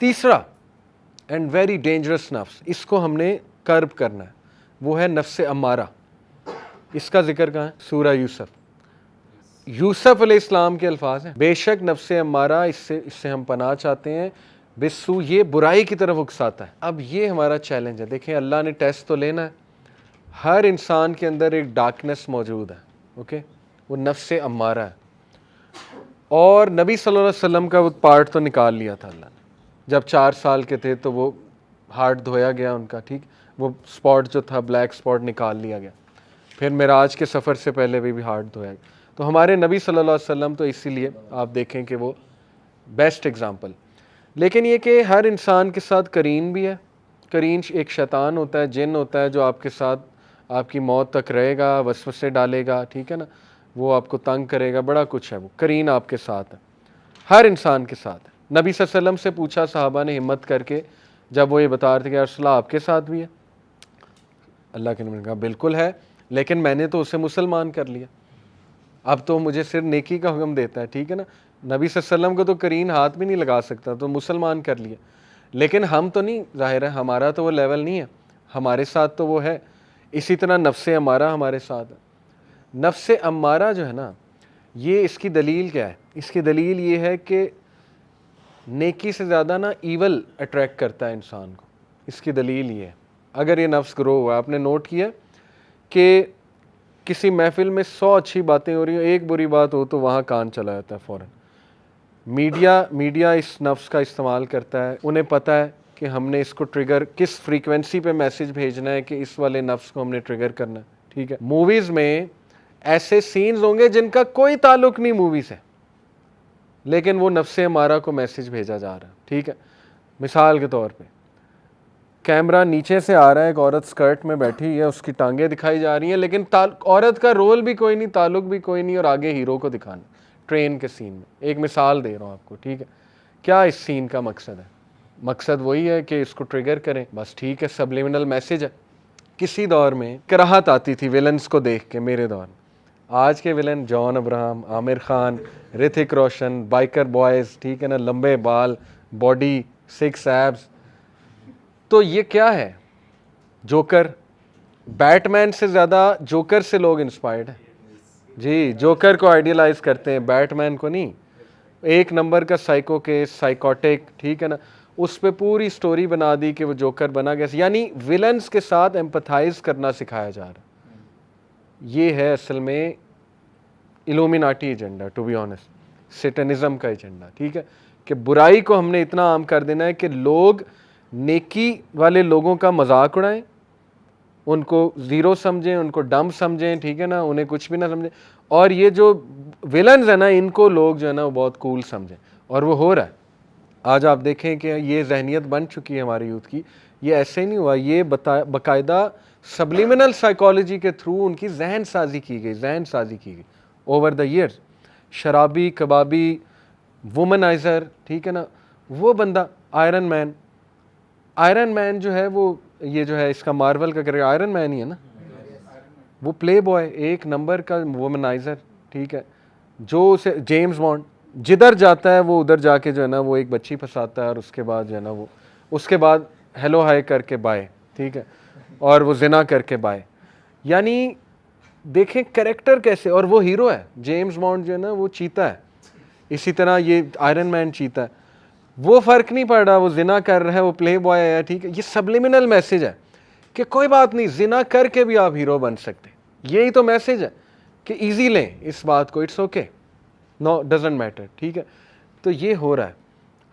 تیسرا and very dangerous نفس، اس کو ہم نے کرب کرنا ہے، وہ ہے نفس امارہ. اس کا ذکر کہاں ہے؟ سورہ یوسف علیہ السلام کے الفاظ ہیں، بے شک نفس امارہ، اس سے ہم پناہ چاہتے ہیں، بسو، یہ برائی کی طرف اکساتا ہے. اب یہ ہمارا چیلنج ہے. دیکھیں اللہ نے ٹیسٹ تو لینا ہے. ہر انسان کے اندر ایک ڈارکنیس موجود ہے، اوکے، وہ نفس امارہ ہے. اور نبی صلی اللہ علیہ وسلم کا وہ پارٹ تو نکال لیا تھا اللہ نے. جب 4 سال کے تھے تو وہ ہارٹ دھویا گیا ان کا، ٹھیک، وہ سپاٹ جو تھا بلیک سپاٹ نکال لیا گیا. پھر معراج کے سفر سے پہلے بھی ہارٹ دھویا گیا. تو ہمارے نبی صلی اللہ علیہ وسلم تو اسی لیے آپ دیکھیں کہ وہ بیسٹ ایگزامپل. لیکن یہ کہ ہر انسان کے ساتھ قرین بھی ہے. قرین ایک شیطان ہوتا ہے، جن ہوتا ہے جو آپ کے ساتھ آپ کی موت تک رہے گا، وسوسے ڈالے گا، ٹھیک ہے نا، وہ آپ کو تنگ کرے گا، بڑا کچھ ہے. وہ قرین آپ کے ساتھ ہے، ہر انسان کے ساتھ ہے. نبی صلی اللہ علیہ وسلم سے پوچھا صحابہ نے ہمت کر کے، جب وہ یہ بتا رہے تھے کہ یا رسول اللہ آپ کے ساتھ بھی ہے. اللہ کے نبی نے کہا بالکل ہے، لیکن میں نے تو اسے مسلمان کر لیا، اب تو مجھے صرف نیکی کا حکم دیتا ہے، ٹھیک ہے نا. نبی صلی اللہ علیہ وسلم کو تو قرین ہاتھ بھی نہیں لگا سکتا، تو مسلمان کر لیا. لیکن ہم تو نہیں، ظاہر ہے ہمارا تو وہ لیول نہیں ہے، ہمارے ساتھ تو وہ ہے. اسی طرح نفس امارہ ہمارے ساتھ ہے. نفس امارہ جو ہے نا، یہ اس کی دلیل کیا ہے؟ اس کی دلیل یہ ہے کہ نیکی سے زیادہ نا ایول اٹریکٹ کرتا ہے انسان کو. اس کی دلیل یہ ہے، اگر یہ نفس گرو ہوا، آپ نے نوٹ کیا کہ کسی محفل میں 100 اچھی باتیں ہو رہی ہیں، ایک بری بات ہو تو وہاں کان چلا جاتا ہے فوراً. میڈیا اس نفس کا استعمال کرتا ہے. انہیں پتہ ہے کہ ہم نے اس کو ٹریگر کس فریکوینسی پہ میسج بھیجنا ہے کہ اس والے نفس کو ہم نے ٹریگر کرنا ہے، ٹھیک ہے. موویز میں ایسے سینز ہوں گے جن کا کوئی تعلق نہیں مووی سے، لیکن وہ نفس امارہ کو میسج بھیجا جا رہا ہے، ٹھیک ہے. مثال کے طور پہ کیمرہ نیچے سے آ رہا ہے، ایک عورت سکرٹ میں بیٹھی ہے، اس کی ٹانگیں دکھائی جا رہی ہیں، لیکن عورت کا رول بھی کوئی نہیں، تعلق بھی کوئی نہیں، اور آگے ہیرو کو دکھانا ٹرین کے سین میں. ایک مثال دے رہا ہوں آپ کو، ٹھیک ہے. کیا اس سین کا مقصد ہے؟ مقصد وہی ہے کہ اس کو ٹریگر کریں، بس، ٹھیک ہے، سبلیمنل میسج ہے. کسی دور میں کراہت آتی تھی ویلنز کو دیکھ کے، میرے دور میں. آج کے ویلن جان ابراہم، عامر خان، رتھک روشن، بائکر بوائز، ٹھیک ہے نا، لمبے بال، باڈی، 6 ایبس. تو یہ کیا ہے؟ جوکر. بیٹ مین سے زیادہ جوکر سے لوگ انسپائرڈ ہیں. جی، جوکر کو آئیڈیلائز کرتے ہیں، بیٹ مین کو نہیں. ایک نمبر کا سائیکو کیس، سائیکوٹک، ٹھیک ہے نا، اس پہ پوری سٹوری بنا دی کہ وہ جوکر بنا گیا. یعنی ویلنز کے ساتھ ایمپتھائز کرنا سکھایا جا رہا ہے. یہ ہے اصل میں ایلومیناٹی ایجنڈا، ٹو بی آنیسٹ، سیٹنزم کا ایجنڈا، ٹھیک ہے. کہ برائی کو ہم نے اتنا عام کر دینا ہے کہ لوگ نیکی والے لوگوں کا مذاق اڑائیں، ان کو زیرو سمجھیں، ان کو ڈم سمجھیں، ٹھیک ہے نا، انہیں کچھ بھی نہ سمجھیں. اور یہ جو ویلنز ہیں نا، ان کو لوگ جو ہے نا وہ بہت کول سمجھیں. اور وہ ہو رہا ہے. آج آپ دیکھیں کہ یہ ذہنیت بن چکی ہے ہماری یوتھ کی. یہ ایسے نہیں ہوا، یہ باقاعدہ سبلیمنل سائیکالوجی کے تھرو ان کی ذہن سازی کی گئی اوور دا ایئرز. شرابی، کبابی، وومنائزر، ٹھیک ہے نا، وہ بندہ آئرن مین جو ہے، وہ یہ جو ہے اس کا مارول کا کرے آئرن مین ہی ہے نا، وہ پلے بوائے، ایک نمبر کا وومنائزر، ٹھیک ہے. جو اسے جیمز بانڈ جدھر جاتا ہے وہ ادھر جا کے جو ہے نا وہ ایک بچی پھنساتا ہے، اور اس کے بعد جو ہے نا وہ اس کے بعد ہیلو ہائی کر کے بائے، ٹھیک ہے، اور وہ زنا کر کے بائے. یعنی دیکھیں کریکٹر کیسے، اور وہ ہیرو ہے. جیمز بانڈ جو ہے نا وہ چیتا ہے، اسی طرح یہ آئرن مین چیتا ہے. وہ فرق نہیں پڑ رہا وہ زنا کر رہا ہے، وہ پلے بوائے ہے، ٹھیک ہے. یہ سبلیمنل میسج ہے کہ کوئی بات نہیں، زنا کر کے بھی آپ ہیرو بن سکتے. یہی تو میسج ہے کہ ایزی لیں اس بات کو، it's okay, no doesn't matter, ٹھیک ہے. تو یہ ہو رہا ہے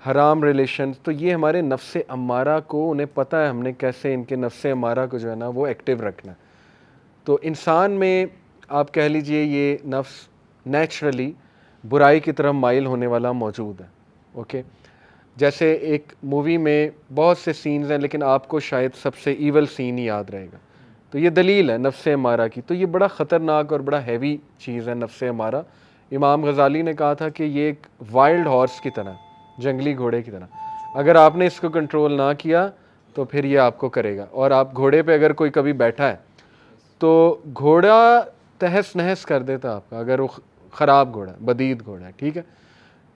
حرام ریلیشنز. تو یہ ہمارے نفس امارہ کو، انہیں پتہ ہے ہم نے کیسے ان کے نفس امارہ کو جو ہے نا وہ ایکٹیو رکھنا ہے. تو انسان میں آپ کہہ لیجئے یہ نفس نیچرلی برائی کی طرف مائل ہونے والا موجود ہے، اوکے. جیسے ایک مووی میں بہت سے سینز ہیں، لیکن آپ کو شاید سب سے ایول سین ہی یاد رہے گا. تو یہ دلیل ہے نفس امارہ کی. تو یہ بڑا خطرناک اور بڑا ہیوی چیز ہے نفس امارہ. امام غزالی نے کہا تھا کہ یہ ایک وائلڈ ہارس کی طرح، جنگلی گھوڑے کی طرح. اگر آپ نے اس کو کنٹرول نہ کیا تو پھر یہ آپ کو کرے گا. اور آپ گھوڑے پہ اگر کوئی کبھی بیٹھا ہے تو گھوڑا تہس نہس کر دیتا آپ کا، اگر وہ خراب گھوڑا ہے، بدید گھوڑا ہے، ٹھیک ہے.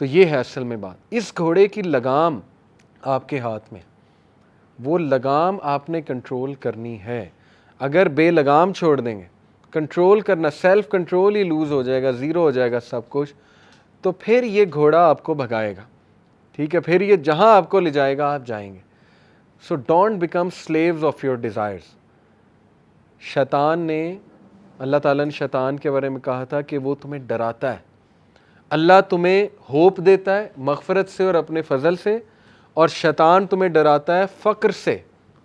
تو یہ ہے اصل میں بات. اس گھوڑے کی لگام آپ کے ہاتھ میں. وہ لگام آپ نے کنٹرول کرنی ہے. اگر بے لگام چھوڑ دیں گے, کنٹرول کرنا, سیلف کنٹرول ہی لوز ہو جائے گا, زیرو ہو جائے گا سب کچھ, تو پھر یہ گھوڑا آپ کو بھگائے گا. ٹھیک ہے, پھر یہ جہاں آپ کو لے جائے گا آپ جائیں گے. So don't become sleeves of your desires. شیطان نے, اللہ تعالیٰ نے شیطان کے بارے میں کہا تھا کہ وہ تمہیں ڈراتا ہے. اللہ تمہیں ہوپ دیتا ہے مغفرت سے اور اپنے فضل سے, اور شیطان تمہیں ڈراتا ہے فقر سے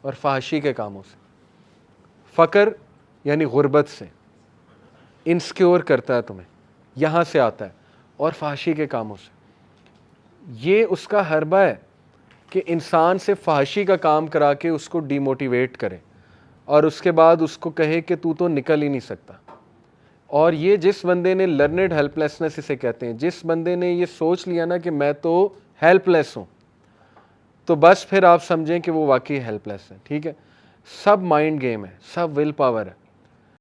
اور فحاشی کے کاموں سے. فقر یعنی غربت سے, انسیکیور کرتا ہے تمہیں, یہاں سے آتا ہے, اور فحاشی کے کاموں سے. یہ اس کا حربہ ہے کہ انسان سے فحاشی کا کام کرا کے اس کو ڈی موٹیویٹ کرے, اور اس کے بعد اس کو کہے کہ تو نکل ہی نہیں سکتا. اور یہ جس بندے نے لرنڈ ہیلپ لیسنس اسے کہتے ہیں, جس بندے نے یہ سوچ لیا نا کہ میں تو ہیلپ لیس ہوں, تو بس پھر آپ سمجھیں کہ وہ واقعی ہیلپ لیس ہے. ٹھیک ہے, سب مائنڈ گیم ہے, سب ول پاور ہے.